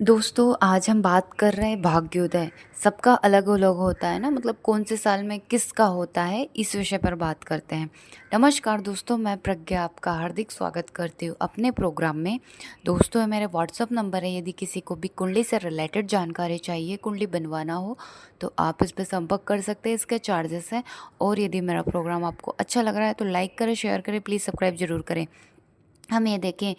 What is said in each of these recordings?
दोस्तों आज हम बात कर रहे हैं भाग्योदय। सबका अलग अलग होता है ना, मतलब कौन से साल में किसका होता है, इस विषय पर बात करते हैं। नमस्कार दोस्तों, मैं प्रज्ञा आपका हार्दिक स्वागत करती हूँ अपने प्रोग्राम में। दोस्तों ये मेरे व्हाट्सअप नंबर है, यदि किसी को भी कुंडली से रिलेटेड जानकारी चाहिए, कुंडली बनवाना हो तो आप इस पर संपर्क कर सकते हैं। इसके चार्जेस हैं। और यदि मेरा प्रोग्राम आपको अच्छा लग रहा है तो लाइक करें, शेयर करें, प्लीज़ सब्सक्राइब जरूर करें। हम ये देखें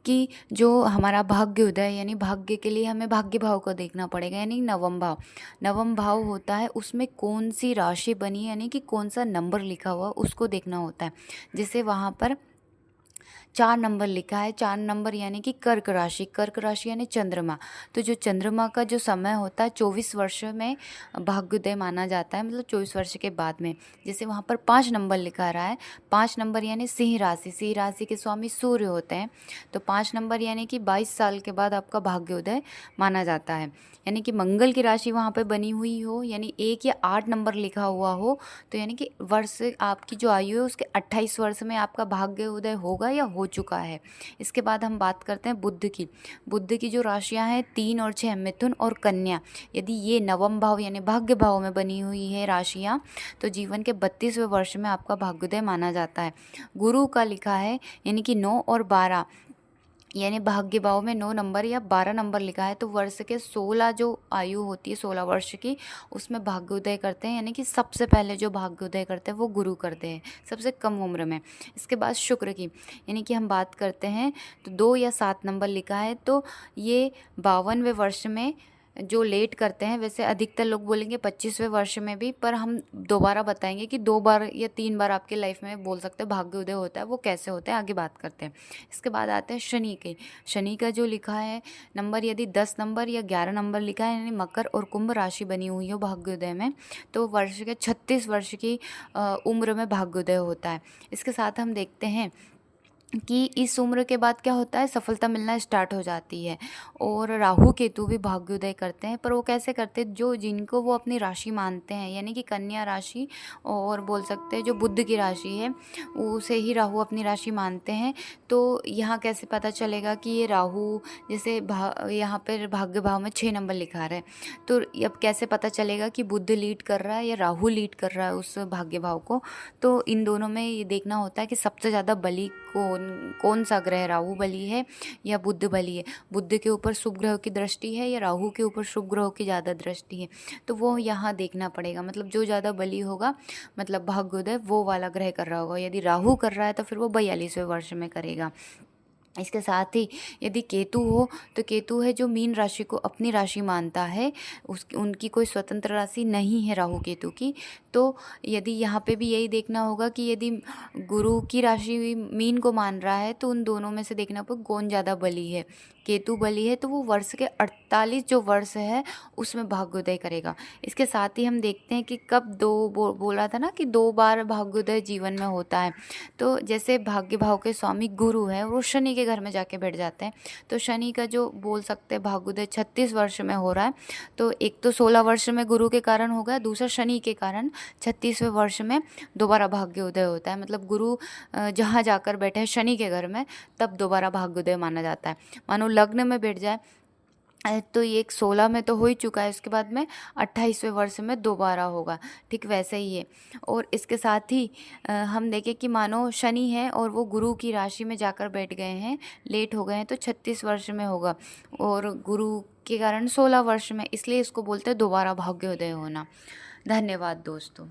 कि जो हमारा भाग्य उदय यानी भाग्य के लिए हमें भाग्य भाव को देखना पड़ेगा, यानी नवम भाव। नवम भाव होता है, उसमें कौन सी राशि बनी है यानी कि कौन सा नंबर लिखा हुआ उसको देखना होता है। जैसे वहाँ पर 4 नंबर लिखा है, 4 नंबर यानी कि कर्क राशि। कर्क राशि यानी चंद्रमा। तो जो चंद्रमा का जो समय होता है 24 वर्ष में भाग्योदय माना जाता है, मतलब 24 वर्ष के बाद में। जैसे वहाँ पर 5 नंबर लिखा रहा है, 5 नंबर यानी सिंह राशि। सिंह राशि के स्वामी सूर्य होते हैं। तो 5 नंबर यानी कि 22 साल के बाद आपका भाग्योदय माना जाता है। यानी कि मंगल की राशि वहाँ पे बनी हुई हो, यानी 1 या 8 नंबर लिखा हुआ हो, तो यानी कि वर्ष आपकी जो आयु है उसके 28 वर्ष में आपका भाग्य उदय होगा या हो चुका है। इसके बाद हम बात करते हैं बुध की। बुध की जो राशियां हैं 3 और 6, मिथुन और कन्या। यदि ये नवम भाव यानी भाग्य भाव में बनी हुई है राशियां, तो जीवन के 32वें वर्ष में आपका भाग्योदय माना जाता है। गुरु का लिखा है यानी कि 9 और 12, यानी भाग्य भाव में 9 नंबर या 12 नंबर लिखा है, तो वर्ष के 16 जो आयु होती है 16 वर्ष की, उसमें भाग्योदय करते हैं। यानी कि सबसे पहले जो भाग्योदय करते हैं वो गुरु करते हैं, सबसे कम उम्र में। इसके बाद शुक्र की, यानी कि हम बात करते हैं तो 2 या 7 नंबर लिखा है, तो ये 52वें वर्ष में जो लेट करते हैं। वैसे अधिकतर लोग बोलेंगे 25वें वर्ष में भी, पर हम दोबारा बताएंगे कि 2 बार या 3 बार आपके लाइफ में बोल सकते हैं भाग्योदय होता है, वो कैसे होता है आगे बात करते हैं। इसके बाद आते हैं शनि के। शनि का जो लिखा है नंबर, यदि 10 नंबर या 11 नंबर लिखा है, यानी मकर और कुंभ राशि बनी हुई हो भाग्योदय में, तो वर्ष के 36 वर्ष की उम्र में भाग्योदय होता है। इसके साथ हम देखते हैं कि इस उम्र के बाद क्या होता है, सफलता मिलना स्टार्ट हो जाती है। और राहु केतु भी भाग्योदय करते हैं, पर वो कैसे करते हैं, जो जिनको वो अपनी राशि मानते हैं, यानी कि कन्या राशि, और बोल सकते हैं जो बुध की राशि है उसे ही राहु अपनी राशि मानते हैं। तो यहाँ कैसे पता चलेगा कि ये राहु, जैसे यहाँ पर भाग्य भाव में 6 नंबर लिखा रहा है, तो अब कैसे पता चलेगा कि बुध लीड कर रहा है या राहु लीड कर रहा है उस भाग्य भाव को। तो इन दोनों में ये देखना होता है कि सबसे ज़्यादा बली कौन सा ग्रह, राहु बली है या बुध बली है। बुध के ऊपर शुभ ग्रह की दृष्टि है या राहु के ऊपर शुभ ग्रह की ज़्यादा दृष्टि है, तो वो यहाँ देखना पड़ेगा। मतलब जो ज़्यादा बली होगा, मतलब भाग्योदय वो वाला ग्रह कर रहा होगा। यदि राहु कर रहा है तो फिर वो 42वें वर्ष में करेगा। इसके साथ ही यदि केतु हो, तो केतु है जो मीन राशि को अपनी राशि मानता है, उनकी कोई स्वतंत्र राशि नहीं है राहु केतु की। तो यदि यहाँ पे भी यही देखना होगा कि यदि गुरु की राशि मीन को मान रहा है, तो उन दोनों में से देखना होगा कौन ज़्यादा बली है। केतु बली है तो वो वर्ष के 48 जो वर्ष है उसमें भाग्योदय करेगा। इसके साथ ही हम देखते हैं कि कब बोला था ना कि 2 बार भाग्योदय जीवन में होता है। तो जैसे भाग्य भाव के स्वामी गुरु हैं, वो शनि के घर में जाके बैठ जाते हैं, तो शनि का जो बोल सकते हैं भाग्योदय 36 वर्ष में हो रहा है। तो एक तो 16 वर्ष में गुरु के कारण होगा, दूसरा शनि के कारण 36वें वर्ष में दोबारा भाग्योदय होता है। मतलब गुरु जहाँ जाकर बैठे हैं शनि के घर में, तब दोबारा भाग्योदय माना जाता है। मानो लग्न में बैठ जाए तो ये एक 16 में तो हो ही चुका है, उसके बाद में 28वें वर्ष में दोबारा होगा, ठीक वैसे ही है। और इसके साथ ही हम देखें कि मानो शनि है और वो गुरु की राशि में जाकर बैठ गए हैं, लेट हो गए हैं, तो 36 वर्ष में होगा, और गुरु के कारण 16 वर्ष में, इसलिए इसको बोलते हैं दोबारा भाग्योदय होना। धन्यवाद दोस्तों।